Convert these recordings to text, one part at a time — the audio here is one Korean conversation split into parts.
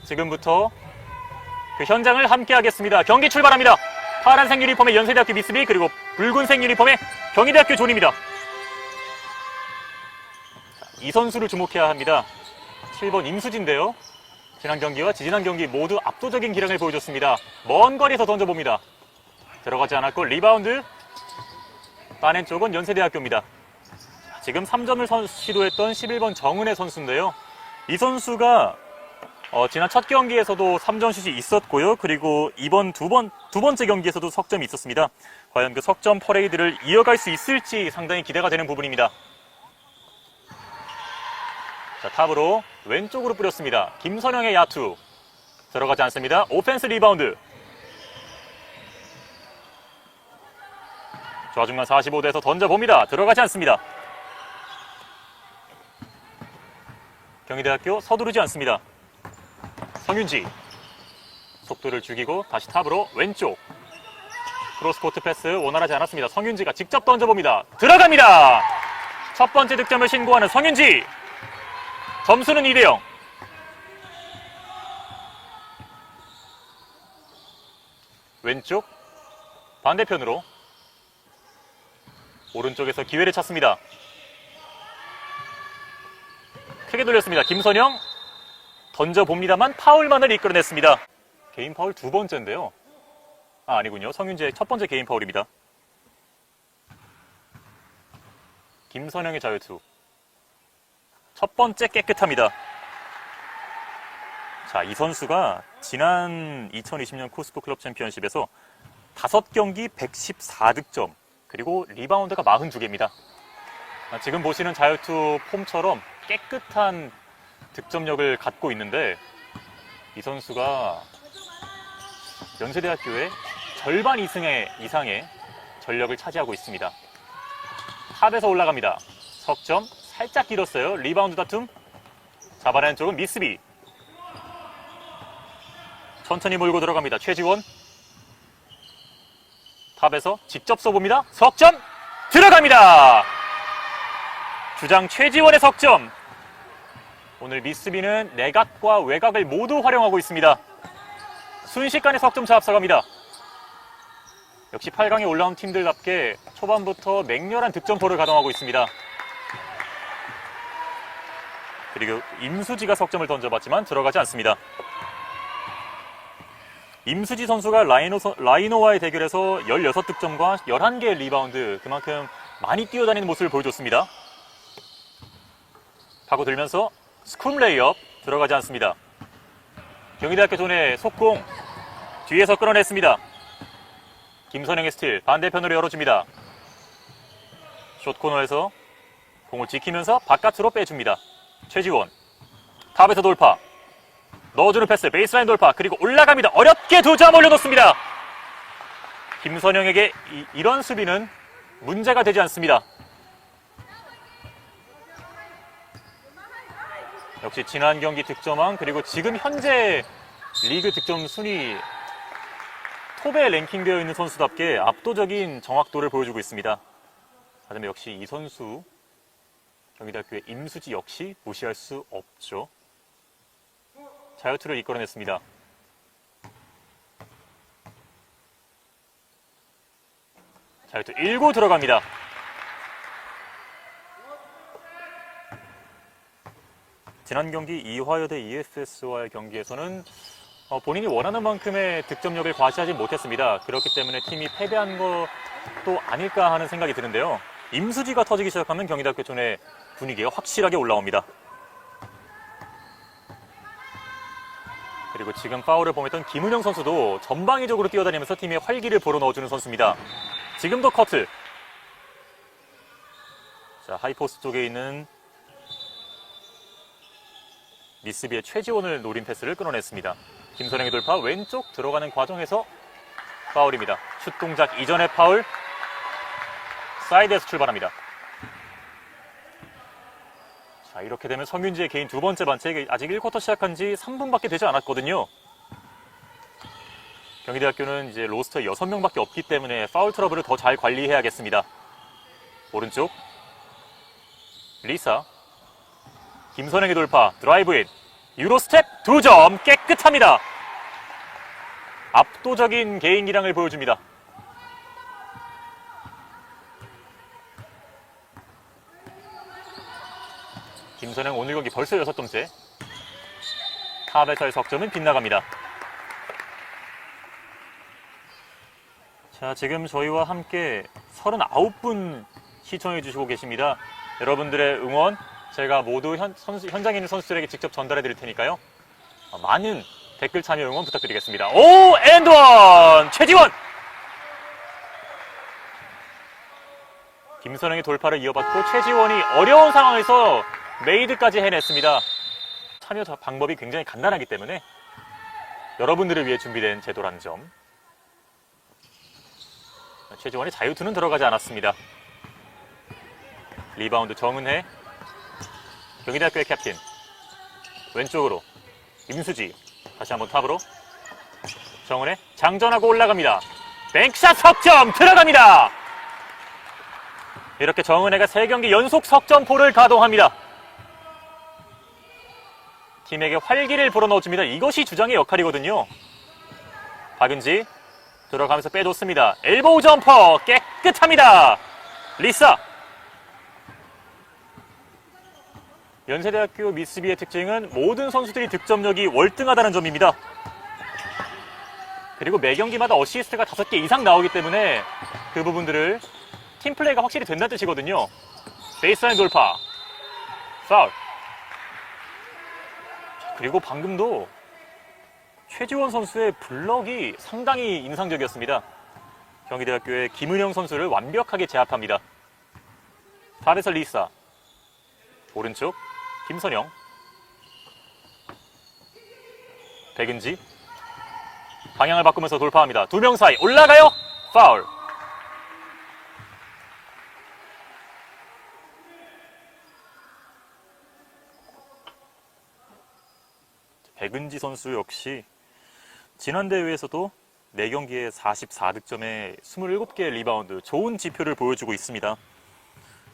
지금부터 그 현장을 함께 하겠습니다. 경기 출발합니다. 파란색 유니폼의 연세대학교 미스비, 그리고 붉은색 유니폼의 경희대학교 존입니다. 이 선수를 주목해야 합니다. 7번 임수진인데요. 지난 경기와 지지난 경기 모두 압도적인 기량을 보여줬습니다. 먼 거리에서 던져봅니다. 들어가지 않았고 리바운드. 따낸 쪽은 연세대학교입니다. 지금 3점을 시도했던 11번 정은혜 선수인데요. 이 선수가 지난 첫 경기에서도 3점 슛이 있었고요. 그리고 이번 두 번째 경기에서도 석점이 있었습니다. 과연 그 석점 퍼레이드를 이어갈 수 있을지 상당히 기대가 되는 부분입니다. 자, 탑으로 왼쪽으로 뿌렸습니다. 김선영의 야투. 들어가지 않습니다. 오펜스 리바운드. 좌중간 45도에서 던져봅니다. 들어가지 않습니다. 경희대학교 서두르지 않습니다. 성윤지. 속도를 죽이고 다시 탑으로 왼쪽. 크로스코트 패스 원활하지 않았습니다. 성윤지가 직접 던져봅니다. 들어갑니다. 첫 번째 득점을 신고하는 성윤지. 점수는 2대0. 왼쪽 반대편으로 오른쪽에서 기회를 찾습니다. 크게 돌렸습니다. 김선영 던져봅니다만 파울만을 이끌어냈습니다. 개인 파울 두 번째인데요. 아니군요. 성윤지의 첫 번째 개인 파울입니다. 김선영의 자유투. 첫 번째 깨끗합니다. 자, 이 선수가 지난 2020년 코스프 클럽 챔피언십에서 5경기 114득점, 그리고 리바운드가 42개입니다. 지금 보시는 자유투 폼처럼 깨끗한 득점력을 갖고 있는데 이 선수가 연세대학교의 절반 이상의 전력을 차지하고 있습니다. 탑에서 올라갑니다. 석점 살짝 길었어요. 리바운드 다툼. 잡아내는 쪽은 미스비. 천천히 몰고 들어갑니다. 최지원. 탑에서 직접 쏘봅니다. 석점 들어갑니다. 주장 최지원의 석점. 오늘 미스비는 내각과 외곽을 모두 활용하고 있습니다. 순식간에 석점차 앞서갑니다. 역시 8강에 올라온 팀들답게 초반부터 맹렬한 득점포를 가동하고 있습니다. 그리고 임수지가 석점을 던져봤지만 들어가지 않습니다. 임수지 선수가 라이노와의 대결에서 16득점과 11개의 리바운드, 그만큼 많이 뛰어다니는 모습을 보여줬습니다. 파고들면서 스쿰 레이업 들어가지 않습니다. 경희대학교 존의 속공 뒤에서 끌어냈습니다. 김선영의 스틸 반대편으로 열어줍니다. 숏코너에서 공을 지키면서 바깥으로 빼줍니다. 최지원 탑에서 돌파, 넣어주는 패스, 베이스라인 돌파, 그리고 올라갑니다. 어렵게 2점 올려놓습니다. 김선영에게 이런 수비는 문제가 되지 않습니다. 역시 지난 경기 득점왕, 그리고 지금 현재 리그 득점 순위 톱에 랭킹되어 있는 선수답게 압도적인 정확도를 보여주고 있습니다. 하지만 역시 이 선수, 경희대학교의 임수지 역시 무시할 수 없죠. 자유투를 이끌어냈습니다. 자유투 1구 들어갑니다. 지난 경기 이화여대 ESS와의 경기에서는 본인이 원하는 만큼의 득점력을 과시하지 못했습니다. 그렇기 때문에 팀이 패배한 것도 아닐까 하는 생각이 드는데요. 임수지가 터지기 시작하면 경희대학교 존의 분위기가 확실하게 올라옵니다. 그리고 지금 파울을 범했던 김은영 선수도 전방위적으로 뛰어다니면서 팀의 활기를 불어넣어주는 선수입니다. 지금도 커트. 자, 하이포스트 쪽에 있는 미스비의 최지원을 노린 패스를 끊어냈습니다. 김선영의 돌파 왼쪽 들어가는 과정에서 파울입니다. 슛 동작 이전의 파울. 사이드에서 출발합니다. 자, 이렇게 되면 성윤지의 개인 두 번째 반칙. 아직 1쿼터 시작한 지 3분밖에 되지 않았거든요. 경희대학교는 이제 로스터 6명밖에 없기 때문에 파울 트러블을 더 잘 관리해야겠습니다. 오른쪽 리사, 김선영의 돌파, 드라이브인, 유로스텝 2점 깨끗합니다. 압도적인 개인 기량을 보여줍니다. 김선영 오늘 경기 벌써 6점째. 탑에서의 석점은 빗나갑니다. 자, 지금 저희와 함께 39분 시청해 주시고 계십니다. 여러분들의 응원 제가 모두 현장에 있는 선수들에게 직접 전달해 드릴 테니까요. 많은 댓글 참여 응원 부탁드리겠습니다. 오! 엔드원! 최지원! 김선영의 돌파를 이어받고 최지원이 어려운 상황에서 메이드까지 해냈습니다. 참여 방법이 굉장히 간단하기 때문에 여러분들을 위해 준비된 제도라는 점. 최지원의 자유투는 들어가지 않았습니다. 리바운드 정은혜. 경희대학교의 캡틴. 왼쪽으로 임수지. 다시 한번 탑으로. 정은혜 장전하고 올라갑니다. 뱅크샷 석점 들어갑니다. 이렇게 정은혜가 3경기 연속 석점포를 가동합니다. 팀에게 활기를 불어넣어줍니다. 이것이 주장의 역할이거든요. 박은지 들어가면서 빼줬습니다. 엘보우 점퍼 깨끗합니다. 리사. 연세대학교 미스비의 특징은 모든 선수들이 득점력이 월등하다는 점입니다. 그리고 매 경기마다 어시스트가 5개 이상 나오기 때문에 그 부분들을 팀플레이가 확실히 된다는 뜻이거든요. 베이스라인 돌파. 파울. 그리고 방금도 최지원 선수의 블럭이 상당히 인상적이었습니다. 경희대학교의 김은영 선수를 완벽하게 제압합니다. 탑에서 리사. 오른쪽 김선영. 백은지. 방향을 바꾸면서 돌파합니다. 2명 사이 올라가요. 파울. 백은지 선수 역시 지난 대회에서도 4경기에 44득점에 27개의 리바운드, 좋은 지표를 보여주고 있습니다.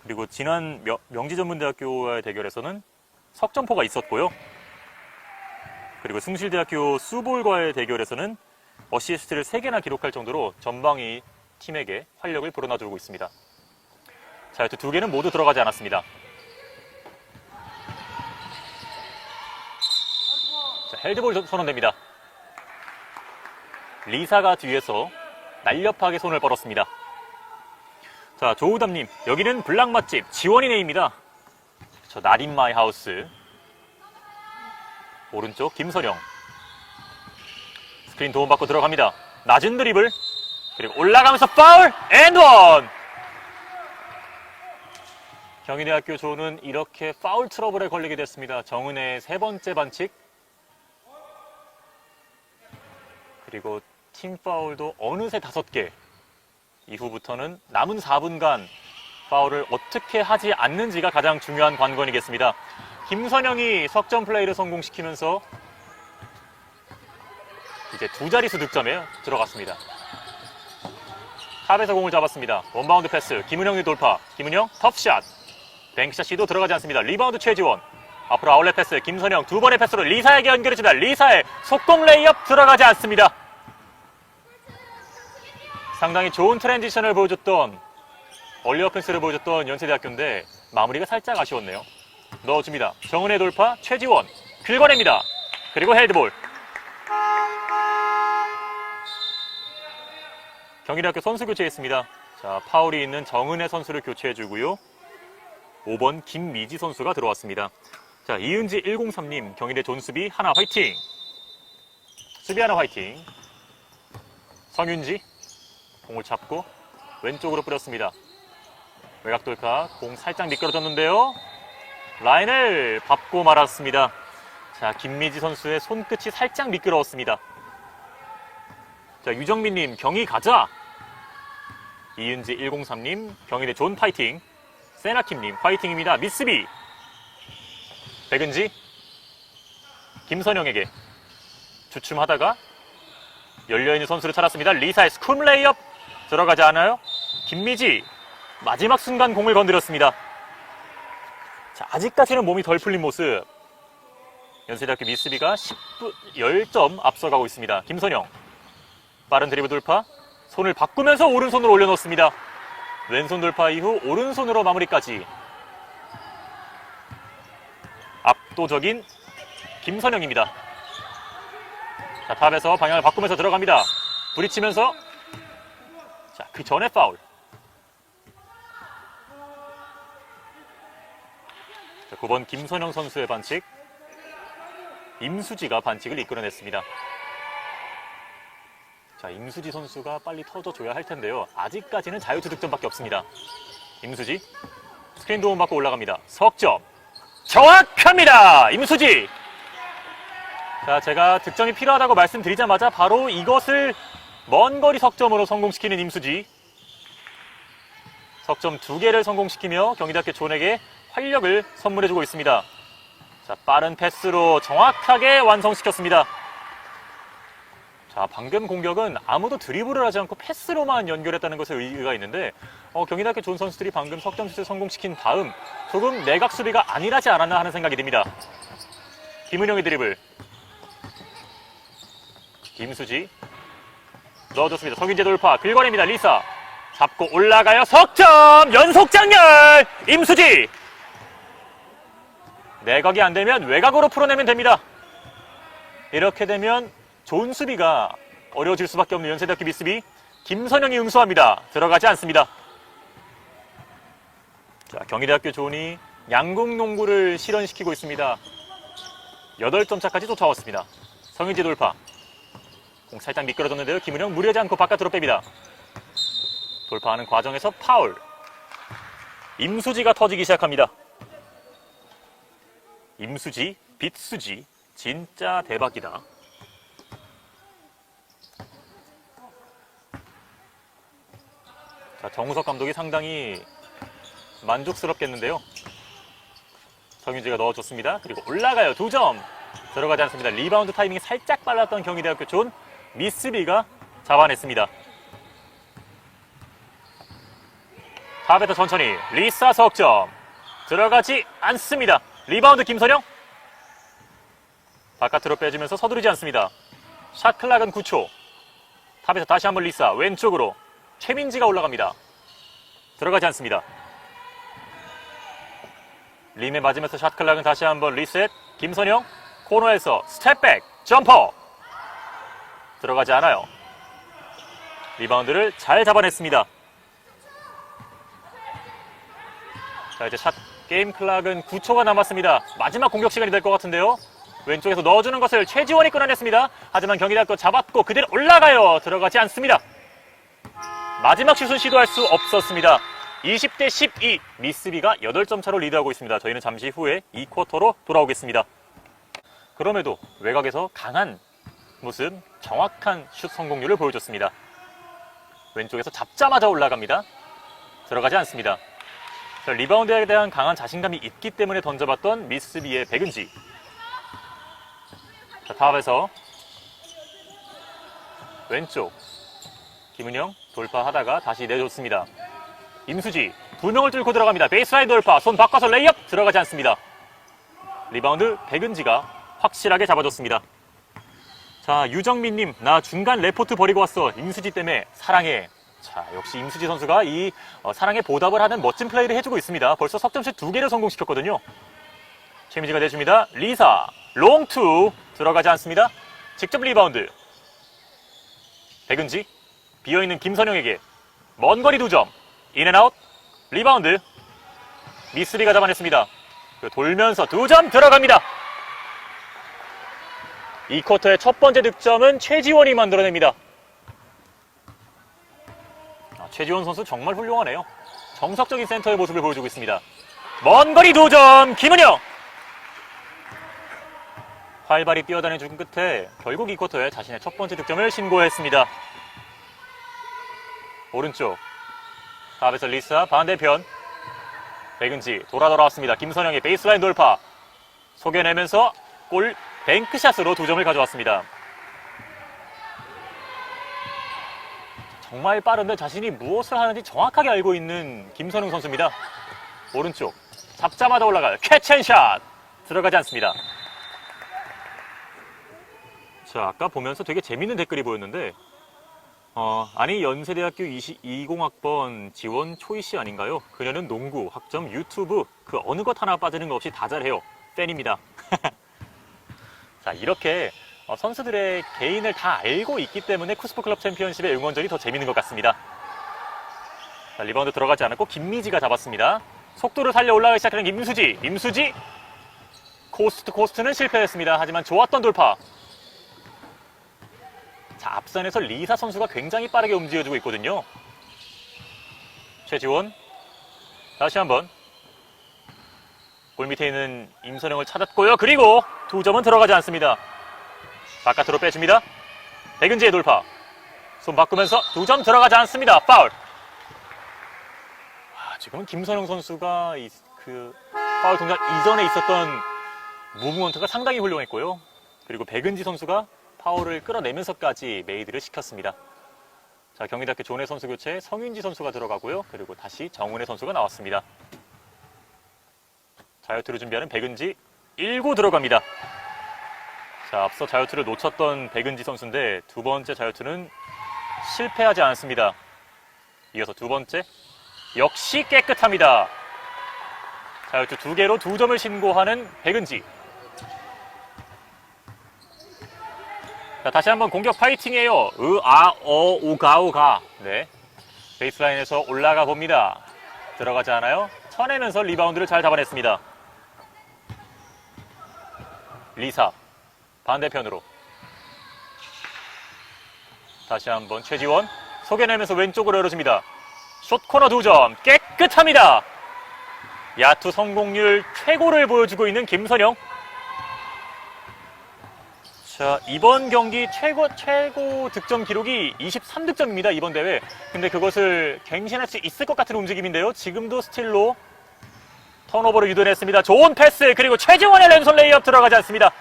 그리고 지난 명지전문대학교와의 대결에서는 석점포가 있었고요. 그리고 숭실대학교 수볼과의 대결에서는 어시스트를 3개나 기록할 정도로 전방위 팀에게 활력을 불어넣어주고 있습니다. 자유투 2개는 모두 들어가지 않았습니다. 자, 헤드볼 선언됩니다. 리사가 뒤에서 날렵하게 손을 뻗었습니다. 자, 조우담님, 여기는 블락 맛집 지원이네입니다. 저 나린 마이 하우스. 오른쪽 김선영. 스크린 도움받고 들어갑니다. 낮은 드리블. 그리고 올라가면서 파울! 앤원! 경희대학교 조는 이렇게 파울 트러블에 걸리게 됐습니다. 정은혜의 3번째 반칙. 그리고 팀 파울도 어느새 5개. 이후부터는 남은 4분간 파울을 어떻게 하지 않는지가 가장 중요한 관건이겠습니다. 김선영이 석점 플레이를 성공시키면서 이제 2자릿수 득점에 들어갔습니다. 탑에서 공을 잡았습니다. 원바운드 패스, 김은영의 돌파. 김은영 톱샷. 뱅크샷 시도 들어가지 않습니다. 리바운드 최지원. 앞으로 아웃렛 패스, 김선영 2번의 패스로 리사에게 연결해줍니다. 리사의 속공 레이업 들어가지 않습니다. 상당히 좋은 트랜지션을 보여줬던, 얼리 어펜스를 보여줬던 연세대학교인데 마무리가 살짝 아쉬웠네요. 넣어줍니다. 정은혜 돌파, 최지원 긁어냅니다. 그리고 헤드볼. 경희대학교 선수 교체했습니다. 자, 파울이 있는 정은혜 선수를 교체해주고요. 5번 김미지 선수가 들어왔습니다. 자, 이은지 103님, 경희대 존수비 하나 화이팅! 수비 하나 화이팅! 성윤지 공을 잡고 왼쪽으로 뿌렸습니다. 외곽 돌파, 공 살짝 미끄러졌는데요. 라인을 밟고 말았습니다. 자, 김미지 선수의 손끝이 살짝 미끄러웠습니다. 자, 유정민님, 경희 가자! 이은지 103님, 경희대 존 파이팅! 세나킴님, 파이팅입니다. 미스비! 백은지, 김선영에게 주춤하다가 열려있는 선수를 찾았습니다. 리사의 스쿰 레이업 들어가지 않아요. 김미지 마지막 순간 공을 건드렸습니다. 자, 아직까지는 몸이 덜 풀린 모습. 연세대학교 미스비가 10점 앞서가고 있습니다. 김선영. 빠른 드리블 돌파. 손을 바꾸면서 오른손으로 올려놓습니다. 왼손 돌파 이후 오른손으로 마무리까지. 압도적인 김선영입니다. 자, 탑에서 방향을 바꾸면서 들어갑니다. 부딪히면서. 자, 그 전에 파울. 자, 9번 김선영 선수의 반칙. 임수지가 반칙을 이끌어냈습니다. 자, 임수지 선수가 빨리 터져줘야 할 텐데요. 아직까지는 자유투 득점밖에 없습니다. 임수지. 스크린 도움 받고 올라갑니다. 석점. 정확합니다. 임수지. 자, 제가 득점이 필요하다고 말씀드리자마자 바로 이것을 먼 거리 석점으로 성공시키는 임수지. 석점 2개를 성공시키며 경희대학교 존에게 활력을 선물해주고 있습니다. 자, 빠른 패스로 정확하게 완성시켰습니다. 자, 방금 공격은 아무도 드리블을 하지 않고 패스로만 연결했다는 것에 의의가 있는데 경희대학교 존 선수들이 방금 석점슛을 성공시킨 다음 조금 내각 수비가 안일하지 않았나 하는 생각이 듭니다. 김은영의 드리블. 김수지 넣어줬습니다. 성인재 돌파 긁어냅니다. 리사 잡고 올라가요. 석점 연속 장렬. 임수지. 내각이 안되면 외곽으로 풀어내면 됩니다. 이렇게 되면 좋은 수비가 어려워질 수밖에 없는 연세대학교 미스비. 김선영이 응수합니다. 들어가지 않습니다. 자, 경희대학교 존이 양궁농구를 실현시키고 있습니다. 8점 차까지 쫓아왔습니다. 성인지 돌파. 공 살짝 미끄러졌는데요. 김은영 무리하지 않고 바깥으로 뺍니다. 돌파하는 과정에서 파울. 임수지가 터지기 시작합니다. 임수지, 빗수지, 진짜 대박이다. 자, 정우석 감독이 상당히 만족스럽겠는데요. 정윤지가 넣어줬습니다. 그리고 올라가요. 2점. 들어가지 않습니다. 리바운드 타이밍이 살짝 빨랐던 경희대학교 존. 미스비가 잡아냈습니다. 탑에서 천천히 리사 석점. 들어가지 않습니다. 리바운드 김선영. 바깥으로 빼주면서 서두르지 않습니다. 샷 클락은 9초. 탑에서 다시 한번 리사 왼쪽으로 최민지가 올라갑니다. 들어가지 않습니다. 림에 맞으면서 샷 클락은 다시 한번 리셋. 김선영 코너에서 스텝백 점퍼. 들어가지 않아요. 리바운드를 잘 잡아냈습니다. 자, 이제 샷 게임 클락은 9초가 남았습니다. 마지막 공격 시간이 될 것 같은데요. 왼쪽에서 넣어주는 것을 최지원이 끊어냈습니다. 하지만 경희대학교 잡았고 그대로 올라가요. 들어가지 않습니다. 마지막 슛은 시도할 수 없었습니다. 20대 12. 미스비가 8점 차로 리드하고 있습니다. 저희는 잠시 후에 2쿼터로 돌아오겠습니다. 그럼에도 외곽에서 강한 모습, 정확한 슛 성공률을 보여줬습니다. 왼쪽에서 잡자마자 올라갑니다. 들어가지 않습니다. 자, 리바운드에 대한 강한 자신감이 있기 때문에 던져봤던 미스비의 백은지. 자, 탑에서 왼쪽 김은영 돌파하다가 다시 내줬습니다. 임수지 2명을 뚫고 들어갑니다. 베이스라인 돌파, 손 바꿔서 레이업. 들어가지 않습니다. 리바운드 백은지가 확실하게 잡아줬습니다. 자, 유정민님, 나 중간 레포트 버리고 왔어. 임수지 때문에 사랑해. 자, 역시 임수지 선수가 이 사랑에 보답을 하는 멋진 플레이를 해주고 있습니다. 벌써 석점슛 2개를 성공시켰거든요. 최민지가 내줍니다. 리사 롱투 들어가지 않습니다. 직접 리바운드. 백은지 비어있는 김선영에게 먼 거리 2점. 인앤아웃. 리바운드. 미스비가 잡아냈습니다. 돌면서 2점 들어갑니다. 이 쿼터의 첫 번째 득점은 최지원이 만들어냅니다. 최지원 선수 정말 훌륭하네요. 정석적인 센터의 모습을 보여주고 있습니다. 먼 거리 2점 김은영. 활발히 뛰어다니는 중 끝에 결국 이 쿼터에 자신의 첫 번째 득점을 신고했습니다. 오른쪽 탑에서 리사 반대편 백은지 돌아왔습니다. 김선영의 베이스라인 돌파 속여내면서 골 뱅크샷으로 2점을 가져왔습니다. 정말 빠른데 자신이 무엇을 하는지 정확하게 알고 있는 김선웅 선수입니다. 오른쪽 잡자마자 올라가요. 캐치앤샷 들어가지 않습니다. 자, 아까 보면서 되게 재밌는 댓글이 보였는데 아니 연세대학교 20학번 지원 초이씨 아닌가요? 그녀는 농구, 학점, 유튜브 그 어느 것 하나 빠지는 거 없이 다 잘해요. 팬입니다. 자, 이렇게 선수들의 개인을 다 알고 있기 때문에 쿠스프 클럽 챔피언십의 응원전이 더 재밌는 것 같습니다. 자, 리바운드 들어가지 않았고 김미지가 잡았습니다. 속도를 살려 올라가기 시작하는 임수지 코스트 코스트는 실패했습니다. 하지만 좋았던 돌파. 자, 앞선에서 리사 선수가 굉장히 빠르게 움직여주고 있거든요. 최지원 다시 한번 골 밑에 있는 임선영을 찾았고요. 그리고 2점은 들어가지 않습니다. 바깥으로 빼줍니다. 백은지의 돌파. 손 바꾸면서 2점 들어가지 않습니다. 파울. 지금은 김선영 선수가 파울 동작 이전에 있었던 무브먼트가 상당히 훌륭했고요. 그리고 백은지 선수가 파울을 끌어내면서까지 메이드를 시켰습니다. 자, 경희대학교 존의 선수 교체 성윤지 선수가 들어가고요. 그리고 다시 정은혜 선수가 나왔습니다. 자유투를 준비하는 백은지 1구 들어갑니다. 자, 앞서 자유투를 놓쳤던 백은지 선수인데 두 번째 자유투는 실패하지 않습니다. 이어서 두 번째 역시 깨끗합니다. 자유투 2개로 2점을 신고하는 백은지. 자, 다시 한번 공격 파이팅이에요. 오가. 네. 베이스라인에서 올라가 봅니다. 들어가지 않아요. 쳐내면서 리바운드를 잘 잡아냈습니다. 리사. 반대편으로. 다시 한번 최지원. 속여내면서 왼쪽으로 열어줍니다. 숏코너 2점. 깨끗합니다. 야투 성공률 최고를 보여주고 있는 김선영. 자, 이번 경기 최고 득점 기록이 23득점입니다. 이번 대회. 근데 그것을 갱신할 수 있을 것 같은 움직임인데요. 지금도 스틸로 턴오버를 유도했습니다. 좋은 패스 그리고 최지원의 랜선 레이업 들어가지 않습니다.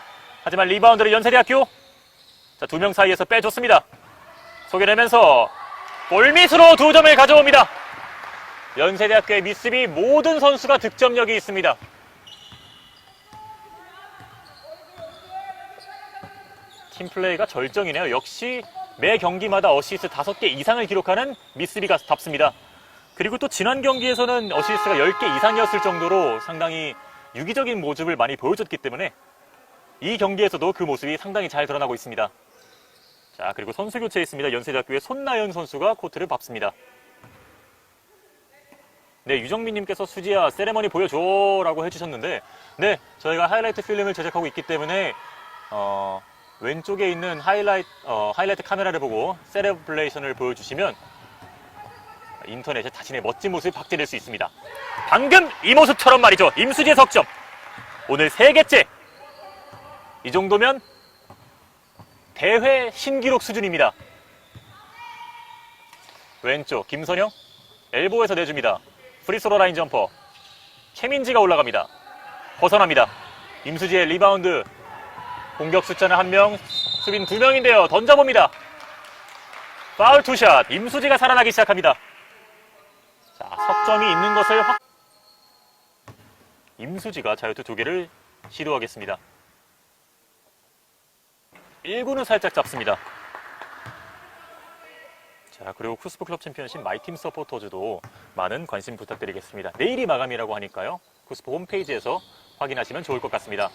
하지만 리바운드를 연세대학교. 자, 2명 사이에서 빼줬습니다. 속여내면서 골밑으로 2점을 가져옵니다. 연세대학교의 미스비 모든 선수가 득점력이 있습니다. 팀플레이가 절정이네요. 역시 매 경기마다 어시스트 5개 이상을 기록하는 미스비가 답습니다. 그리고 또 지난 경기에서는 어시스트가 10개 이상이었을 정도로 상당히 유기적인 모습을 많이 보여줬기 때문에 이 경기에서도 그 모습이 상당히 잘 드러나고 있습니다. 자, 그리고 선수 교체에 있습니다. 연세대학교의 손나연 선수가 코트를 밟습니다. 네, 유정민님께서 수지야 세레머니 보여줘라고 해주셨는데, 네, 저희가 하이라이트 필름을 제작하고 있기 때문에 왼쪽에 있는 하이라이트 카메라를 보고 세레블레이션을 보여주시면 인터넷에 자신의 멋진 모습을 박제될 수 있습니다. 방금 이 모습처럼 말이죠. 임수지의 석점. 오늘 3개째. 이 정도면 대회 신기록 수준입니다. 왼쪽 김선영 엘보에서 내줍니다. 프리스로 라인 점퍼. 최민지가 올라갑니다. 벗어납니다. 임수지의 리바운드. 공격 숫자는 1명, 수비는 2명인데요. 던져봅니다. 파울 투샷. 임수지가 살아나기 시작합니다. 자, 석점이 있는 것을 임수지가 자유투 2개를 시도하겠습니다. 1구는 살짝 잡습니다. 자, 그리고 쿠스프 클럽 챔피언십 마이팀 서포터즈도 많은 관심 부탁드리겠습니다. 내일이 마감이라고 하니까요. 쿠스프 홈페이지에서 확인하시면 좋을 것 같습니다.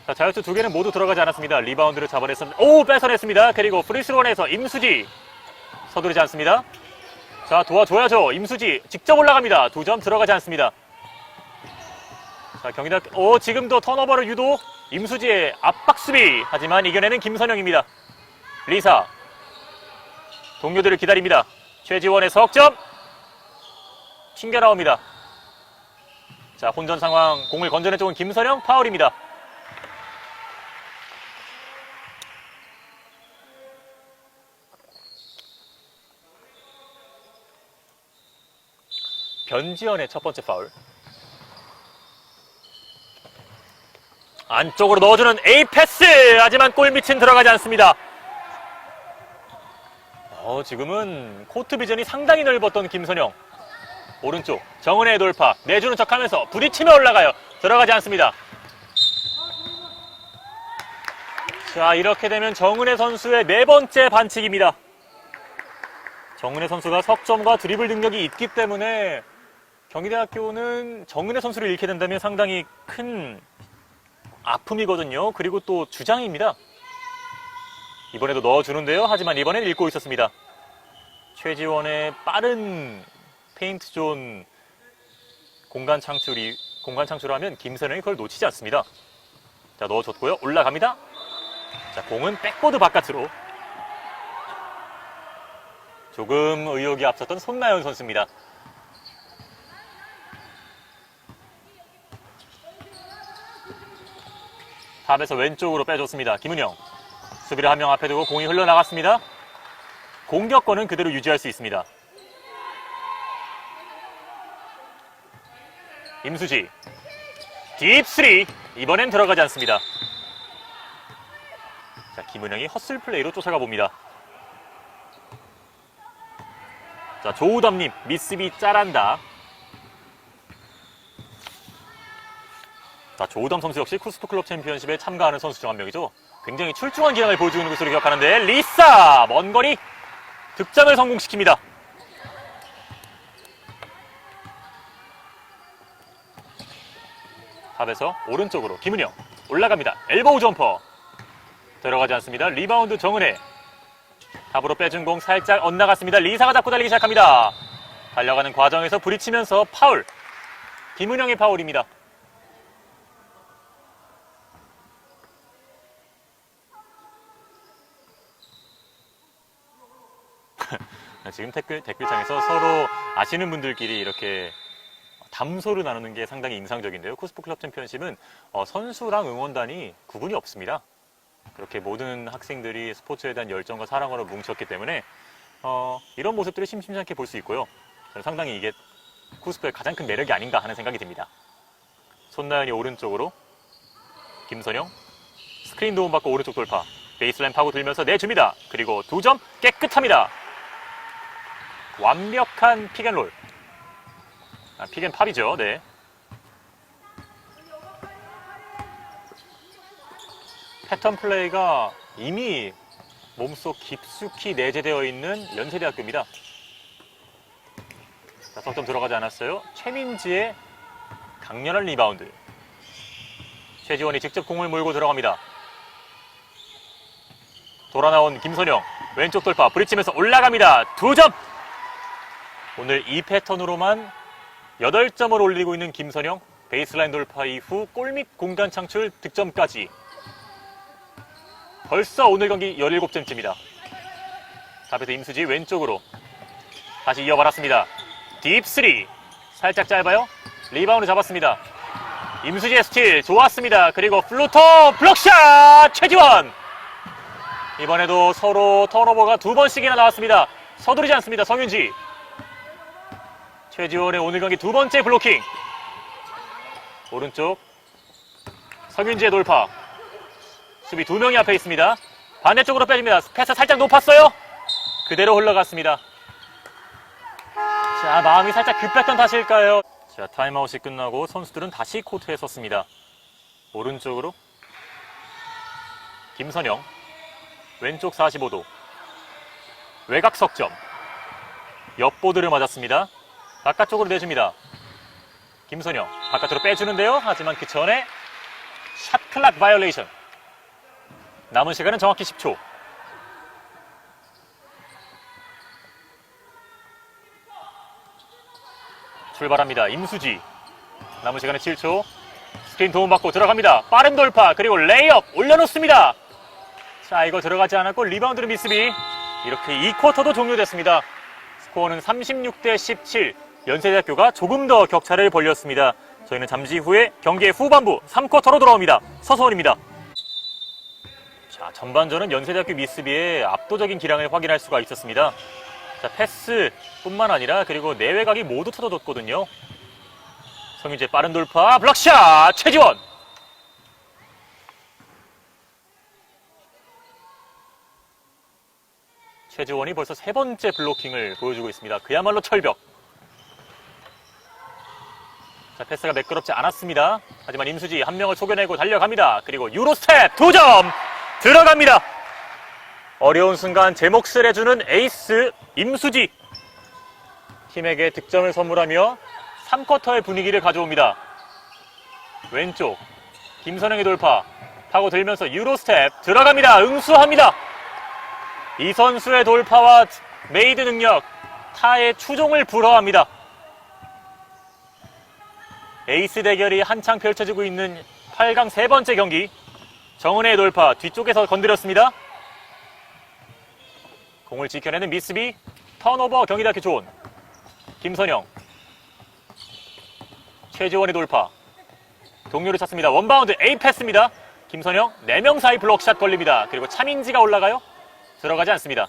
자, 자유투 2개는 모두 들어가지 않았습니다. 리바운드를 잡아냈습니다. 뺏어냈습니다. 그리고 프리스로원에서 임수지 서두르지 않습니다. 자, 도와줘야죠. 임수지 직접 올라갑니다. 2점 들어가지 않습니다. 자, 경희대학교 지금도 턴오버를 유도. 임수지의 압박 수비. 하지만 이겨내는 김선영입니다. 리사 동료들을 기다립니다. 최지원의 석점 튕겨 나옵니다. 자, 혼전 상황. 공을 건져내 쪽은 김선영. 파울입니다. 변지현의 첫 번째 파울. 안쪽으로 넣어주는 A 패스. 하지만 골밑은 들어가지 않습니다. 지금은 코트 비전이 상당히 넓었던 김선영. 오른쪽 정은혜의 돌파. 내주는 척하면서 부딪히며 올라가요. 들어가지 않습니다. 자, 이렇게 되면 정은혜 선수의 네 번째 반칙입니다. 정은혜 선수가 석점과 드리블 능력이 있기 때문에 경희대학교는 정은혜 선수를 잃게 된다면 상당히 큰 아픔이거든요. 그리고 또 주장입니다. 이번에도 넣어주는데요. 하지만 이번엔 읽고 있었습니다. 최지원의 빠른 페인트 존 공간 창출하면 김선영이 그걸 놓치지 않습니다. 자, 넣어줬고요. 올라갑니다. 자, 공은 백보드 바깥으로. 조금 의욕이 앞섰던 손나연 선수입니다. 탑에서 왼쪽으로 빼줬습니다. 김은영. 수비를 한 명 앞에 두고 공이 흘러나갔습니다. 공격권은 그대로 유지할 수 있습니다. 임수지. 딥3. 이번엔 들어가지 않습니다. 자, 김은영이 헛슬 플레이로 쫓아가 봅니다. 자, 조우담님. 미스비 짜란다. 자, 조우담 선수 역시 쿠스프클럽 챔피언십에 참가하는 선수 중 한 명이죠. 굉장히 출중한 기량을 보여주는 것으로 기억하는데 리사! 먼 거리 득점을 성공시킵니다. 탑에서 오른쪽으로 김은영 올라갑니다. 엘보우 점퍼 들어가지 않습니다. 리바운드 정은혜. 탑으로 빼준 공 살짝 엇나갔습니다. 리사가 잡고 달리기 시작합니다. 달려가는 과정에서 부딪히면서 파울. 김은영의 파울입니다. 지금 댓글창에서 서로 아시는 분들끼리 이렇게 담소를 나누는 게 상당히 인상적인데요. 쿠스프클럽 챔피언십은 선수랑 응원단이 구분이 없습니다. 그렇게 모든 학생들이 스포츠에 대한 열정과 사랑으로 뭉쳤기 때문에 이런 모습들을 심심찮게 볼 수 있고요. 저는 상당히 이게 쿠스프의 가장 큰 매력이 아닌가 하는 생각이 듭니다. 손나연이 오른쪽으로 김선영 스크린 도움받고 오른쪽 돌파 베이스라인 파고 들면서 내줍니다. 그리고 2점 깨끗합니다. 완벽한 픽앤롤. 픽앤팝이죠. 네. 패턴 플레이가 이미 몸속 깊숙이 내재되어 있는 연세대학교입니다. 자, 석점 들어가지 않았어요. 최민지의 강렬한 리바운드. 최지원이 직접 공을 몰고 들어갑니다. 돌아 나온 김선영 왼쪽 돌파 부딪히면서 올라갑니다. 2점. 오늘 이 패턴으로만 8점을 올리고 있는 김선영. 베이스라인 돌파 이후 골밑 공간 창출 득점까지. 벌써 오늘 경기 17점째입니다. 탑에서 임수지 왼쪽으로 다시 이어받았습니다. 딥3 살짝 짧아요. 리바운드 잡았습니다. 임수지의 스틸 좋았습니다. 그리고 플루터 블록샷 최지원. 이번에도 서로 턴오버가 2번씩이나 나왔습니다. 서두르지 않습니다. 성윤지. 최지원의 오늘 경기 2번째 블로킹. 오른쪽 성윤지의 돌파. 수비 2명이 앞에 있습니다. 반대쪽으로 빼줍니다. 패스 살짝 높았어요. 그대로 흘러갔습니다. 자, 마음이 살짝 급했던 탓일까요? 자, 타임아웃이 끝나고 선수들은 다시 코트에 섰습니다. 오른쪽으로 김선영 왼쪽 45도 외곽 석점. 옆보드를 맞았습니다. 바깥쪽으로 내줍니다. 김선영 바깥으로 빼주는데요. 하지만 그 전에 샷클락 바이올레이션. 남은 시간은 정확히 10초. 출발합니다. 임수지. 남은 시간은 7초. 스크린 도움받고 들어갑니다. 빠른 돌파 그리고 레이업 올려놓습니다. 자, 이거 들어가지 않았고 리바운드는 미스비. 이렇게 2쿼터도 종료됐습니다. 스코어는 36대 17. 연세대학교가 조금 더 격차를 벌렸습니다. 저희는 잠시 후에 경기의 후반부 3쿼터로 돌아옵니다. 서소원입니다. 자, 전반전은 연세대학교 미스비의 압도적인 기량을 확인할 수가 있었습니다. 자, 패스뿐만 아니라 그리고 내외곽이 모두 터져졌거든요. 성윤재 빠른 돌파 블락샷 최지원. 최지원이 벌써 3번째 블로킹을 보여주고 있습니다. 그야말로 철벽. 자, 패스가 매끄럽지 않았습니다. 하지만 임수지 한 명을 속여내고 달려갑니다. 그리고 유로스텝 2점. 들어갑니다. 어려운 순간 제 몫을 해주는 에이스 임수지. 팀에게 득점을 선물하며 3쿼터의 분위기를 가져옵니다. 왼쪽 김선영의 돌파 타고 들면서 유로스텝 들어갑니다. 응수합니다. 이 선수의 돌파와 메이드 능력 타의 추종을 불허합니다. 에이스 대결이 한창 펼쳐지고 있는 8강 세 번째 경기. 정은혜의 돌파 뒤쪽에서 건드렸습니다. 공을 지켜내는 미스비. 턴오버 경기대학교 존. 김선영. 최지원의 돌파. 동료를 찾습니다. 원바운드 A 패스입니다. 김선영 4명 사이 블록샷 걸립니다. 그리고 차민지가 올라가요. 들어가지 않습니다.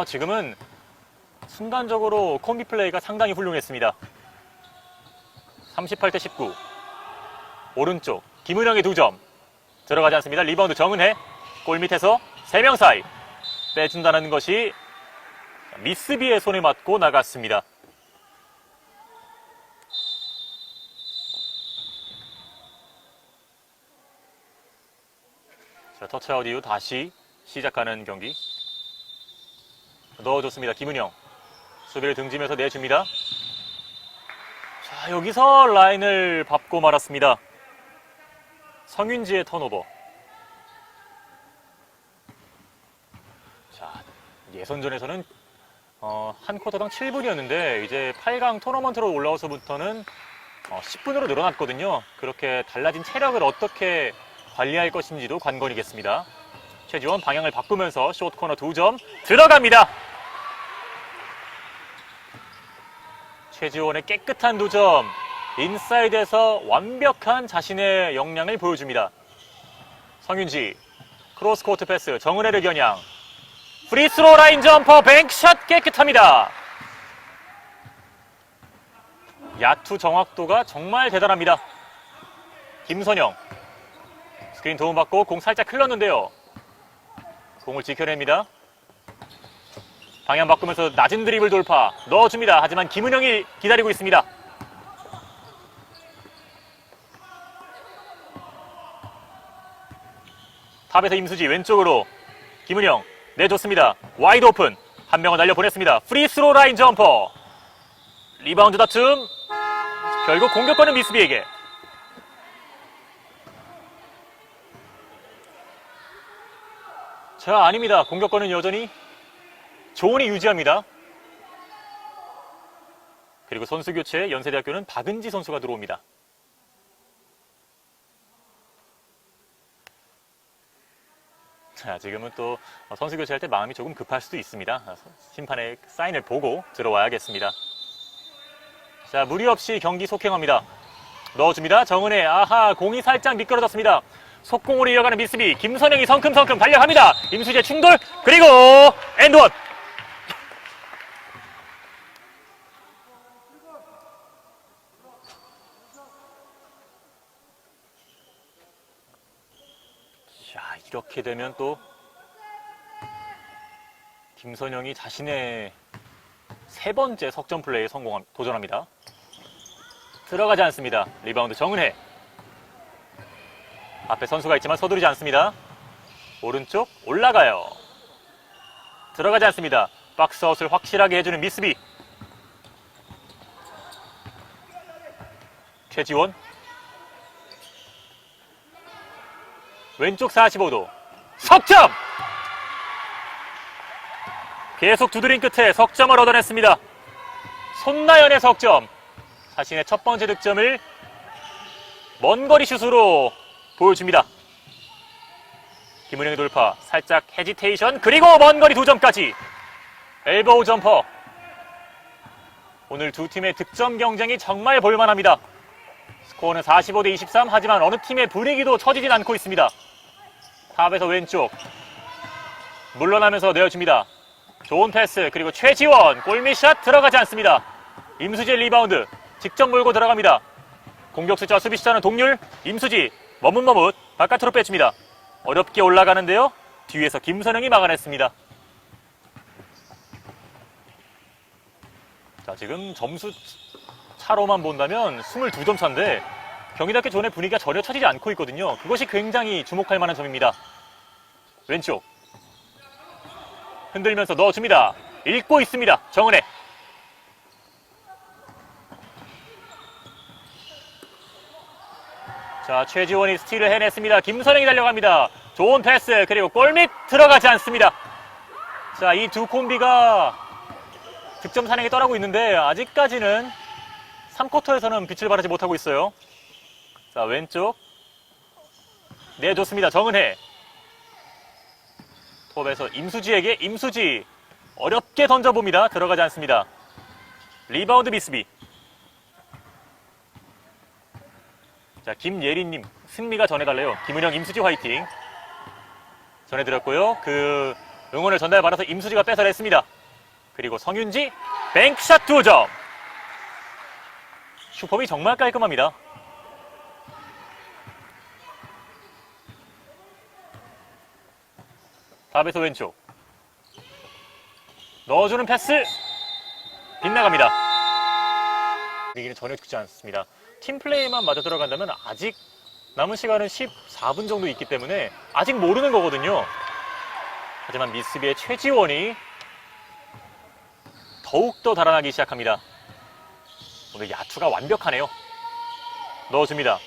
지금은 순간적으로 콤비 플레이가 상당히 훌륭했습니다. 38대 19. 오른쪽 김은영의 2점. 들어가지 않습니다. 리바운드 정은혜. 골 밑에서 3명 사이 빼준다는 것이 미스비의 손에 맞고 나갔습니다. 자, 터치아웃 이후 다시 시작하는 경기. 넣어줬습니다. 김은영. 수비를 등지면서 내줍니다. 자, 여기서 라인을 밟고 말았습니다. 성윤지의 턴오버. 자, 예선전에서는 한 쿼터당 7분이었는데 이제 8강 토너먼트로 올라와서부터는 10분으로 늘어났거든요. 그렇게 달라진 체력을 어떻게 관리할 것인지도 관건이겠습니다. 최지원 방향을 바꾸면서 숏코너 2점 들어갑니다. 최지원의 깨끗한 2점. 인사이드에서 완벽한 자신의 역량을 보여줍니다. 성윤지 크로스코트 패스 정은혜를 겨냥. 프리스로 라인 점퍼 뱅크샷 깨끗합니다. 야투 정확도가 정말 대단합니다. 김선영 스크린 도움받고 공 살짝 흘렀는데요. 공을 지켜냅니다. 방향 바꾸면서 낮은 드리블 돌파 넣어줍니다. 하지만 김은영이 기다리고 있습니다. 탑에서 임수지 왼쪽으로 김은영 내줬습니다. 와이드 오픈 한 명을 날려보냈습니다. 프리스로 라인 점퍼. 리바운드 다툼. 결국 공격권은 미스비에게. 자, 아닙니다. 공격권은 여전히 조은이 유지합니다. 그리고 선수 교체에 연세대학교는 박은지 선수가 들어옵니다. 자, 지금은 또 선수 교체할 때 마음이 조금 급할 수도 있습니다. 심판의 사인을 보고 들어와야겠습니다. 자, 무리 없이 경기 속행합니다. 넣어줍니다. 정은혜. 아하, 공이 살짝 미끄러졌습니다. 속공으로 이어가는 미스비. 김선영이 성큼성큼 달려갑니다. 임수지의 충돌. 그리고 엔드원. 자, 이렇게 되면 또 김선영이 자신의 세 번째 석점 플레이에 도전합니다. 들어가지 않습니다. 리바운드 정은혜. 앞에 선수가 있지만 서두르지 않습니다. 오른쪽 올라가요. 들어가지 않습니다. 박스아웃을 확실하게 해주는 미스비. 최지원. 왼쪽 45도. 석점! 계속 두드린 끝에 석점을 얻어냈습니다. 손나연의 석점. 자신의 첫 번째 득점을 먼 거리 슛으로 보여줍니다. 김은영의 돌파. 살짝 헤지테이션. 그리고 먼 거리 2점까지. 엘보우 점퍼. 오늘 두 팀의 득점 경쟁이 정말 볼만합니다. 스코어는 45대 23. 하지만 어느 팀의 분위기도 처지진 않고 있습니다. 탑에서 왼쪽. 물러나면서 내어줍니다. 좋은 패스. 그리고 최지원. 골밑샷 들어가지 않습니다. 임수지의 리바운드. 직접 몰고 들어갑니다. 공격 숫자와 수비 숫자는 동률. 임수지. 머뭇머뭇 바깥으로 빼줍니다. 어렵게 올라가는데요. 뒤에서 김선영이 막아냈습니다. 자, 지금 점수 차로만 본다면 22점 차인데 경희대학교 존의 분위기가 전혀 처지지 않고 있거든요. 그것이 굉장히 주목할 만한 점입니다. 왼쪽 흔들면서 넣어줍니다. 읽고 있습니다. 정은혜. 자, 최지원이 스틸을 해냈습니다. 김선영이 달려갑니다. 좋은 패스, 그리고 골밑 들어가지 않습니다. 자, 이 두 콤비가 득점 산행에 떠나고 있는데 아직까지는 3쿼터에서는 빛을 발하지 못하고 있어요. 자, 왼쪽 내줬습니다. 정은혜. 톱에서 임수지에게, 임수지 어렵게 던져봅니다. 들어가지 않습니다. 리바운드 미스비. 자, 김예린님, 승리가 전해달래요. 김은영, 임수지 화이팅. 전해드렸고요. 그 응원을 전달받아서 임수지가 뺏어냈습니다. 그리고 성윤지, 뱅크샷 2점. 슈퍼비 정말 깔끔합니다. 탑에서 왼쪽 넣어주는 패스 빗나갑니다. 분위기는 전혀 좋지 않습니다. 팀플레이만 맞아 들어간다면 아직 남은 시간은 14분 정도 있기 때문에 아직 모르는 거거든요. 하지만 미스비의 최지원이 더욱더 달아나기 시작합니다. 오늘 야투가 완벽하네요. 넣어줍니다.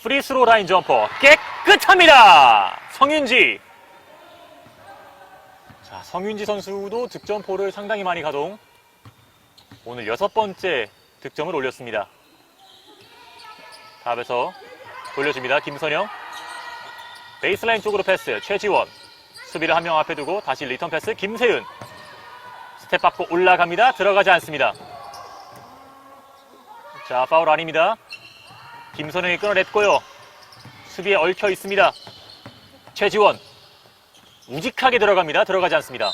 프리스로 라인 점퍼 깨끗합니다. 성윤지. 자, 성윤지 선수도 득점포를 상당히 많이 가동. 오늘 6번째 득점을 올렸습니다. 탑에서 돌려줍니다. 김선영. 베이스라인 쪽으로 패스. 최지원. 수비를 한 명 앞에 두고 다시 리턴 패스. 김세윤. 스텝 받고 올라갑니다. 들어가지 않습니다. 자, 파울 아닙니다. 김선영이 끊어냈고요. 수비에 얽혀 있습니다. 최지원. 우직하게 들어갑니다. 들어가지 않습니다.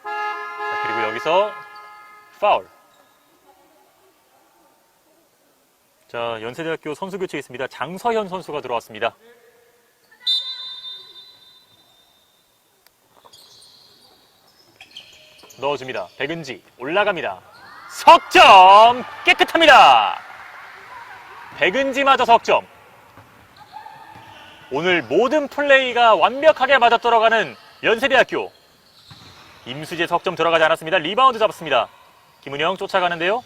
자, 그리고 여기서 파울. 자, 연세대학교 선수 교체에 있습니다. 장서현 선수가 들어왔습니다. 넣어줍니다. 백은지 올라갑니다. 석점 깨끗합니다. 백은지마저 석점. 오늘 모든 플레이가 완벽하게 맞아떨어가는 연세대학교. 임수지의 석점 들어가지 않았습니다. 리바운드 잡습니다. 김은영 쫓아가는데요.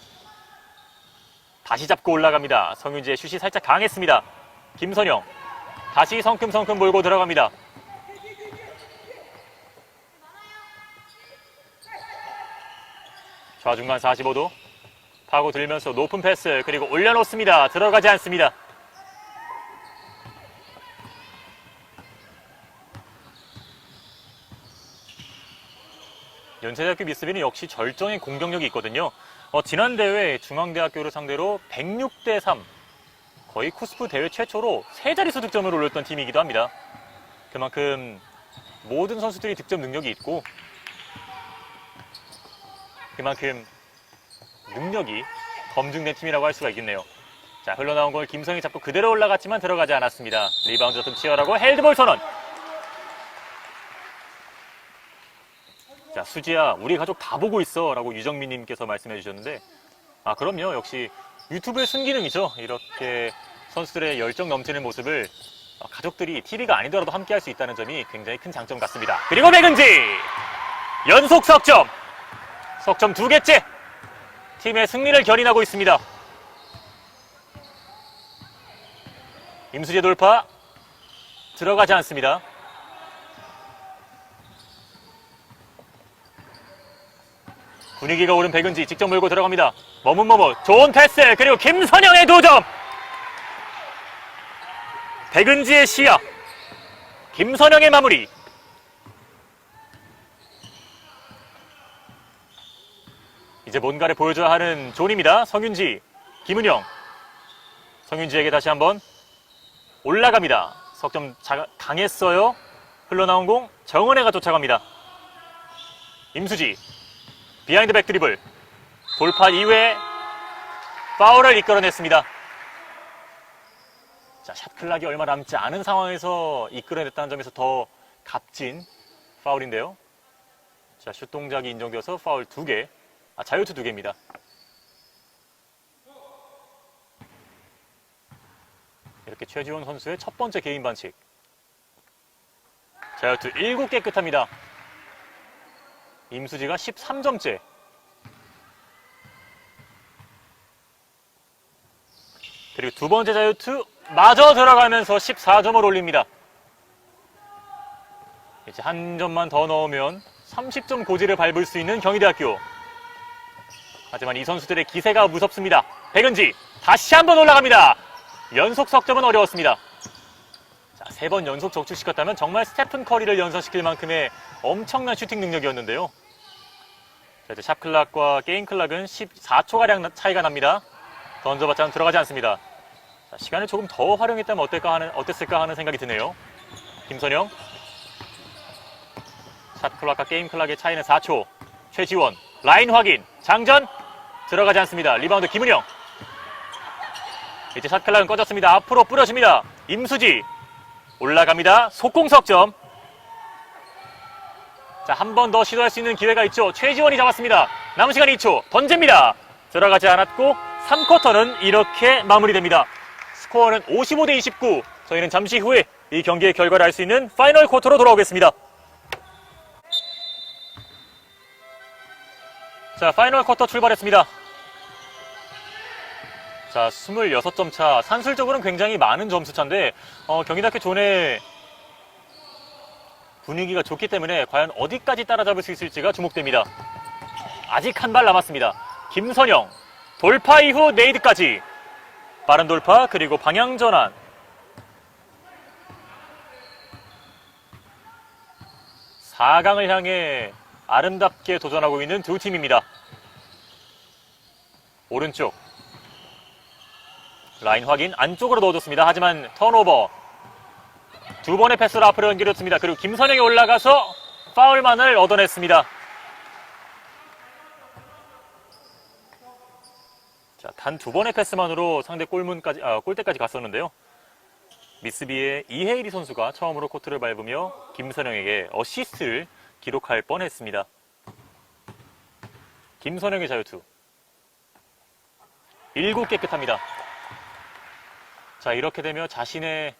다시 잡고 올라갑니다. 성윤지의 슛이 살짝 강했습니다. 김선영 다시 성큼성큼 몰고 들어갑니다. 좌중간 45도 파고 들면서 높은 패스, 그리고 올려놓습니다. 들어가지 않습니다. 연세대학교 미스비는 역시 절정의 공격력이 있거든요. 지난 대회 중앙대학교를 상대로 106대3, 거의 쿠스프 대회 최초로 3자릿수 득점을 올렸던 팀이기도 합니다. 그만큼 모든 선수들이 득점 능력이 있고 그만큼 능력이 검증된 팀이라고 할 수가 있겠네요. 자, 흘러나온 걸 김성희 잡고 그대로 올라갔지만 들어가지 않았습니다. 리바운드 좀 치열하고 헤드볼 선언. 자, 수지야 우리 가족 다 보고 있어 라고 유정민님께서 말씀해 주셨는데, 아 그럼요, 역시 유튜브의 순기능이죠. 이렇게 선수들의 열정 넘치는 모습을 가족들이 TV가 아니더라도 함께 할 수 있다는 점이 굉장히 큰 장점 같습니다. 그리고 백은지 연속 석점, 석점 2개째, 팀의 승리를 견인하고 있습니다. 임수재 돌파 들어가지 않습니다. 분위기가 오른 백은지 직접 몰고 들어갑니다. 머뭇머뭇 좋은 패스, 그리고 김선영의 2점. 백은지의 시야, 김선영의 마무리. 이제 뭔가를 보여줘야 하는 존입니다. 성윤지, 김은영. 성윤지에게 다시 한번 올라갑니다. 석점 강했어요. 흘러나온 공 정은혜가 쫓아갑니다. 임수지 비하인드 백 드리블, 돌파 이후에 파울을 이끌어냈습니다. 자, 샷 클락이 얼마 남지 않은 상황에서 이끌어냈다는 점에서 더 값진 파울인데요. 자, 슛 동작이 인정되어서 파울 2개, 자유투 2개입니다. 이렇게 최지원 선수의 첫 번째 개인 반칙. 자유투 7개 깨끗합니다. 임수지가 13점째. 그리고 두 번째 자유투 마저 들어가면서 14점을 올립니다. 이제 한 점만 더 넣으면 30점 고지를 밟을 수 있는 경희대학교. 하지만 이 선수들의 기세가 무섭습니다. 백은지 다시 한번 올라갑니다. 연속 석점은 어려웠습니다. 자, 3번 연속 적축시켰다면 정말 스테픈 커리를 연상시킬 만큼의 엄청난 슈팅 능력이었는데요. 자, 이제 샷클락과 게임클락은 14초가량 차이가 납니다. 던져봤자는 들어가지 않습니다. 자, 시간을 조금 더 활용했다면 어땠을까 하는 생각이 드네요. 김선영. 샷클락과 게임클락의 차이는 4초. 최지원. 라인 확인. 장전. 들어가지 않습니다. 리바운드 김은영. 이제 샷클락은 꺼졌습니다. 앞으로 뿌려줍니다. 임수지. 올라갑니다. 속공석점. 자, 한 번 더 시도할 수 있는 기회가 있죠. 최지원이 잡았습니다. 남은 시간 2초. 던집니다. 들어가지 않았고 3쿼터는 이렇게 마무리됩니다. 스코어는 55대29. 저희는 잠시 후에 이 경기의 결과를 알 수 있는 파이널 쿼터로 돌아오겠습니다. 자, 파이널 쿼터 출발했습니다. 자, 26점 차. 산술적으로는 굉장히 많은 점수차인데 경희대학교 존의 분위기가 좋기 때문에 과연 어디까지 따라잡을 수 있을지가 주목됩니다. 아직 한 발 남았습니다. 김선영. 돌파 이후 네이드까지. 빠른 돌파 그리고 방향 전환. (4강을) 향해 아름답게 도전하고 있는 두 팀입니다. 오른쪽 라인 확인. 안쪽으로 넣어줬습니다. 하지만 턴오버. 두 번의 패스를 앞으로 연결했습니다. 그리고 김선영이 올라가서 파울만을 얻어냈습니다. 자, 단 두 번의 패스만으로 상대 골대까지 갔었는데요. 미스비의 이혜일이 선수가 처음으로 코트를 밟으며 김선영에게 어시스트를 기록할 뻔했습니다. 김선영의 자유투 7 깨끗합니다. 자, 이렇게 되면 자신의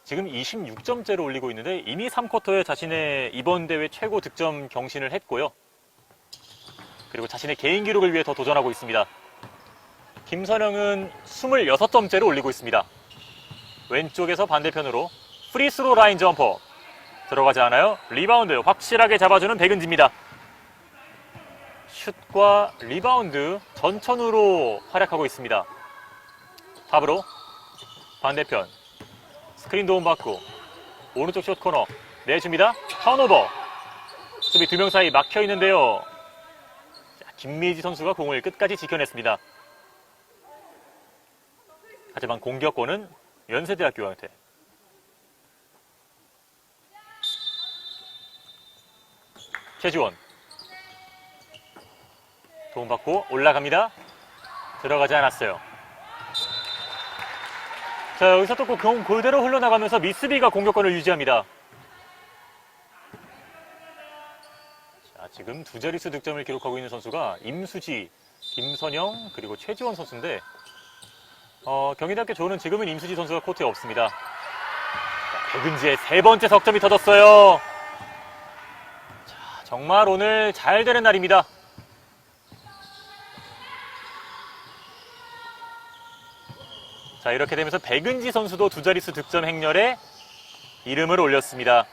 지금 26점째를 올리고 있는데 이미 3쿼터에 자신의 이번 대회 최고 득점 경신을 했고요. 그리고 자신의 개인 기록을 위해 더 도전하고 있습니다. 김선영은 26점째를 올리고 있습니다. 왼쪽에서 반대편으로 프리스로 라인 점퍼. 들어가지 않아요. 리바운드 확실하게 잡아주는 백은지입니다. 슛과 리바운드 전천후로 활약하고 있습니다. 탑으로 반대편 스크린 도움 받고 오른쪽 숏 코너 내줍니다. 턴오버. 수비 2명 사이 막혀 있는데요. 자, 김미지 선수가 공을 끝까지 지켜냈습니다. 하지만 공격권은 연세대학교한테. 최지원 도움받고 올라갑니다. 들어가지 않았어요. 자, 여기서 또 공 골대로 흘러나가면서 미스비가 공격권을 유지합니다. 자, 지금 두 자릿수 득점을 기록하고 있는 선수가 임수지, 김선영 그리고 최지원 선수인데 경희대학교 조는 지금은 임수지 선수가 코트에 없습니다. 자, 백은지의 3번째 석점이 터졌어요. 자, 정말 오늘 잘 되는 날입니다. 자, 이렇게 되면서 백은지 선수도 두 자릿수 득점 행렬에 이름을 올렸습니다.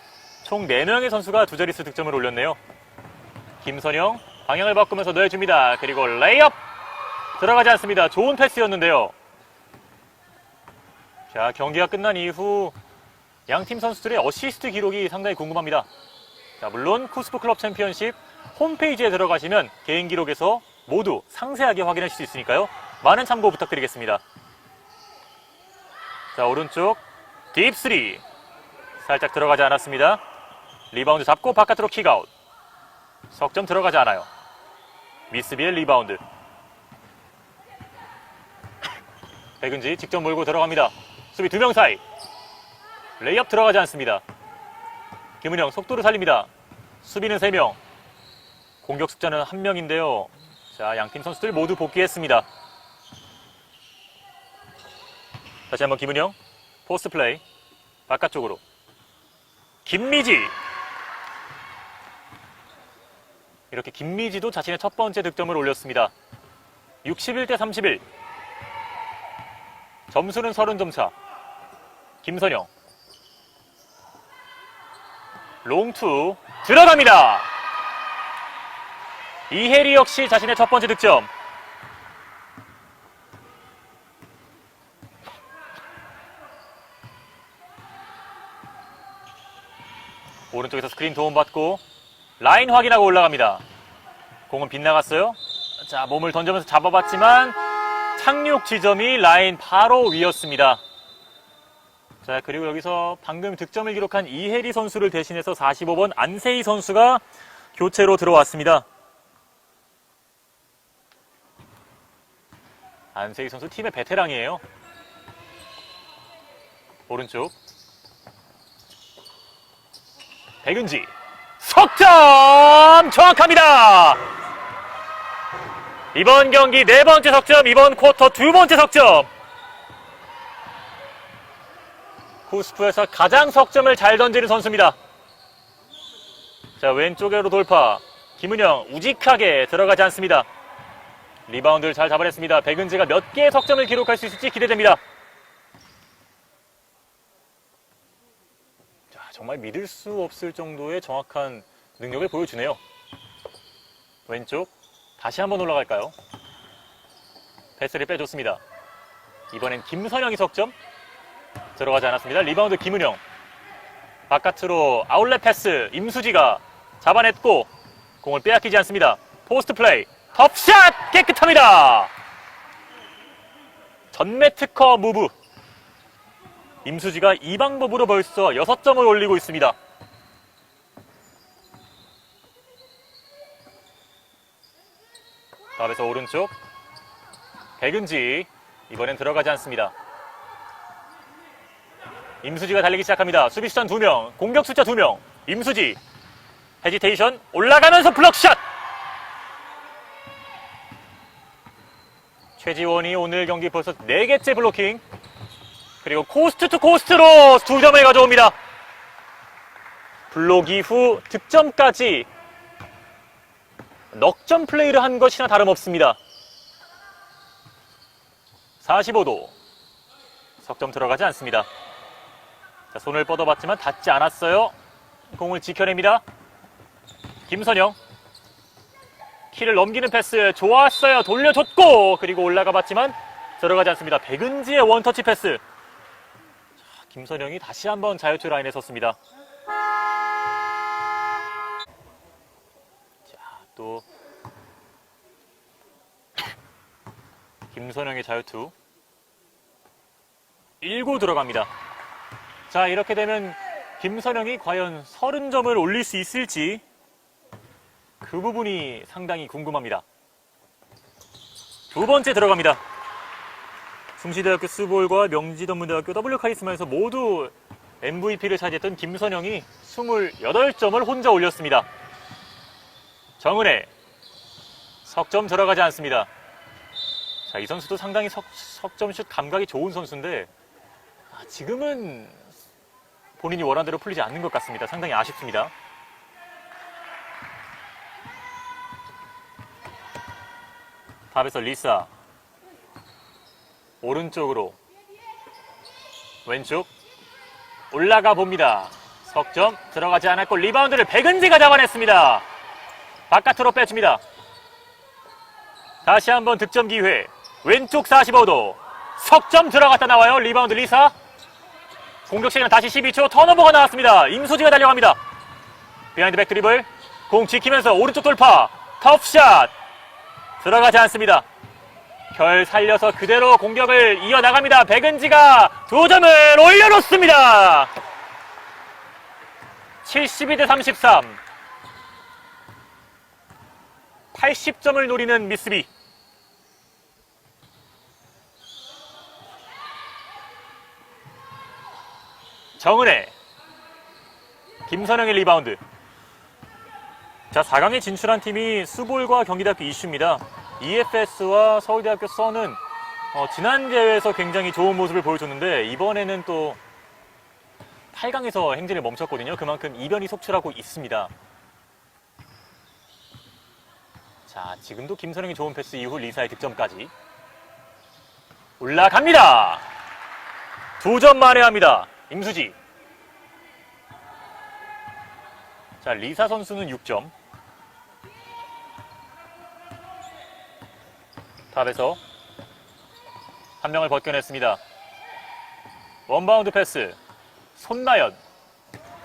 총 4명의 선수가 두 자릿수 득점을 올렸네요. 김선영 방향을 바꾸면서 넣어줍니다. 그리고 레이업 들어가지 않습니다. 좋은 패스였는데요. 자, 경기가 끝난 이후 양팀 선수들의 어시스트 기록이 상당히 궁금합니다. 자, 물론 쿠스프 클럽 챔피언십 홈페이지에 들어가시면 개인 기록에서 모두 상세하게 확인하실 수 있으니까요. 많은 참고 부탁드리겠습니다. 자, 오른쪽 딥 3 살짝 들어가지 않았습니다. 리바운드 잡고 바깥으로 킥아웃. 석점 들어가지 않아요. 미스비의 리바운드. 백은지 직접 몰고 들어갑니다. 수비 2명 사이. 레이업 들어가지 않습니다. 김은영 속도를 살립니다. 수비는 3명. 공격 숫자는 1명인데요. 자, 양팀 선수들 모두 복귀했습니다. 다시 한번 김은영. 포스트 플레이. 바깥쪽으로. 김미지. 이렇게 김미지도 자신의 첫 번째 득점을 올렸습니다. 61대 31. 점수는 30점 차. 김선영. 롱투 들어갑니다. 이혜리 역시 자신의 첫 번째 득점. 오른쪽에서 스크린 도움받고 라인 확인하고 올라갑니다. 공은 빗나갔어요. 자, 몸을 던지면서 잡아봤지만 착륙 지점이 라인 바로 위였습니다. 자, 그리고 여기서 방금 득점을 기록한 이혜리 선수를 대신해서 45번 안세희 선수가 교체로 들어왔습니다. 안세희 선수 팀의 베테랑이에요. 오른쪽 백은지 석점 정확합니다. 이번 경기 네 번째 석점, 이번 쿼터 두 번째 석점. 쿠스프에서 가장 석점을 잘 던지는 선수입니다. 자, 왼쪽으로 돌파. 김은영 우직하게 들어가지 않습니다. 리바운드를 잘 잡아냈습니다. 백은지가 몇 개의 석점을 기록할 수 있을지 기대됩니다. 자, 정말 믿을 수 없을 정도의 정확한 능력을 보여주네요. 왼쪽 다시 한번 올라갈까요? 패스를 빼줬습니다. 이번엔 김선영이 석점. 들어가지 않았습니다. 리바운드 김은영. 바깥으로 아웃렛 패스 임수지가 잡아냈고 공을 빼앗기지 않습니다. 포스트 플레이 톱샷 깨끗합니다. 전매 특허 무브. 임수지가 이 방법으로 벌써 6점을 올리고 있습니다. 다음에서 오른쪽 백은지. 이번엔 들어가지 않습니다. 임수지가 달리기 시작합니다. 수비수단 2명, 공격 숫자 2명. 임수지 헤지테이션 올라가면서 블럭샷. 최지원이 오늘 경기 벌써 4개째 블로킹. 그리고 코스트 투 코스트로 2점을 가져옵니다. 블록 이후 득점까지 넉점 플레이를 한 것이나 다름없습니다. 45도. 석점 들어가지 않습니다. 자, 손을 뻗어봤지만 닿지 않았어요. 공을 지켜냅니다. 김선영. 키를 넘기는 패스 좋았어요. 돌려줬고 그리고 올라가봤지만 들어가지 않습니다. 백은지의 원터치 패스. 자, 김선영이 다시 한번 자유투 라인에 섰습니다. 자, 또 김선영의 자유투 1구 들어갑니다. 자, 이렇게 되면 김선영이 과연 30점을 올릴 수 있을지 그 부분이 상당히 궁금합니다. 두 번째 들어갑니다. 숭실대학교 수볼과 명지전문대학교 W카리스마에서 모두 MVP를 차지했던 김선영이 28점을 혼자 올렸습니다. 정은혜 석점 들어가지 않습니다. 자, 이 선수도 상당히 석점슛 감각이 좋은 선수인데 지금은 본인이 원하는 대로 풀리지 않는 것 같습니다. 상당히 아쉽습니다. 탑에서 리사. 오른쪽으로. 왼쪽. 올라가 봅니다. 석점 들어가지 않았고 리바운드를 백은지가 잡아냈습니다. 바깥으로 빼줍니다. 다시 한번 득점 기회. 왼쪽 45도. 석점 들어갔다 나와요. 리바운드 리사. 공격 시간 다시 12초. 턴오버가 나왔습니다. 임수지가 달려갑니다. 비하인드 백 드리블. 공 지키면서 오른쪽 돌파. 터프샷. 들어가지 않습니다. 결 살려서 그대로 공격을 이어나갑니다. 백은지가 2점을 올려놓습니다. 72대 33. 80점을 노리는 미쓰비. 정은혜. 김선영의 리바운드. 자, 4강에 진출한 팀이 수볼과 경기대학교 이슈입니다. EFS와 서울대학교 써는 지난 대회에서 굉장히 좋은 모습을 보여줬는데 이번에는 또 8강에서 행진을 멈췄거든요. 그만큼 이변이 속출하고 있습니다. 자, 지금도 김선영의 좋은 패스 이후 리사의 득점까지 올라갑니다. 2점 만회합니다. 임수지. 자, 리사 선수는 6점. 탑에서 한 명을 벗겨냈습니다. 원바운드 패스. 손나연.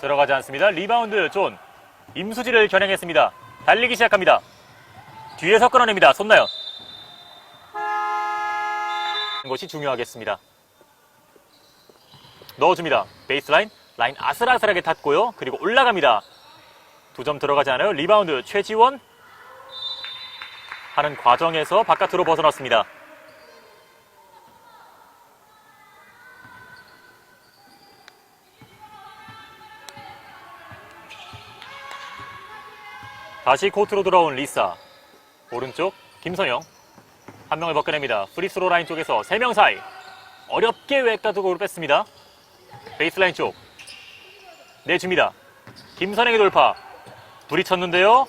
들어가지 않습니다. 리바운드 존. 임수지를 겨냥했습니다. 달리기 시작합니다. 뒤에서 끌어냅니다. 손나연. 것이 중요하겠습니다. 넣어줍니다. 베이스라인. 라인 아슬아슬하게 탔고요. 그리고 올라갑니다. 2점 들어가지 않아요. 리바운드 최지원. 하는 과정에서 바깥으로 벗어났습니다. 다시 코트로 돌아온 리사. 오른쪽 김선영. 한 명을 벗겨냅니다. 프리스로 라인 쪽에서 3명 사이. 어렵게 외곽쪽으로 뺐습니다. 베이스라인 쪽. 내줍니다. 김선영의 돌파. 부딪혔는데요.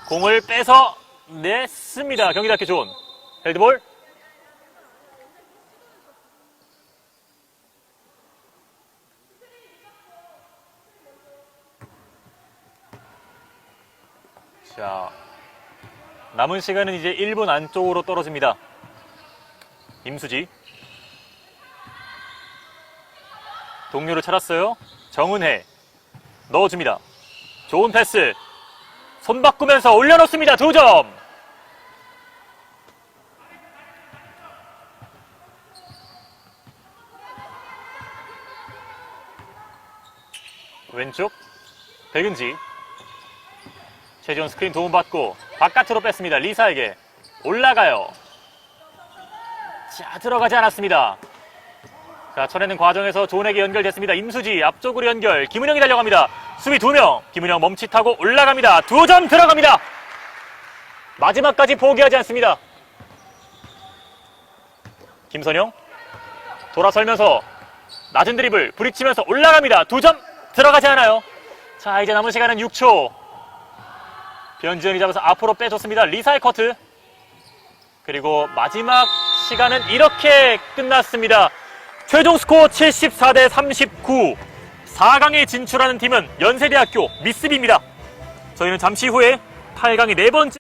공을 빼서 냈습니다. 경기 닿기 좋은 헬드볼. 자, 남은 시간은 이제 1분 안쪽으로 떨어집니다. 임수지. 동료를 찾았어요. 정은혜. 넣어줍니다. 좋은 패스. 손 바꾸면서 올려놓습니다. 2점. 왼쪽 백은지. 최지원 스크린 도움받고 바깥으로 뺐습니다. 리사에게 올라가요. 자, 들어가지 않았습니다. 자, 쳐내는 과정에서 존에게 연결됐습니다. 임수지 앞쪽으로 연결. 김은영이 달려갑니다. 수비 2명. 김은영 멈칫하고 올라갑니다. 2점 들어갑니다. 마지막까지 포기하지 않습니다. 김선영 돌아설면서 낮은 드리블 부딪히면서 올라갑니다. 2점 들어가지 않아요. 자, 이제 남은 시간은 6초. 변지현이 잡아서 앞으로 빼줬습니다. 리사의 커트. 그리고 마지막 시간은 이렇게 끝났습니다. 최종 스코어 74대 39. 4강에 진출하는 팀은 연세대학교 미쓰비입니다. 저희는 잠시 후에 8강의 4번째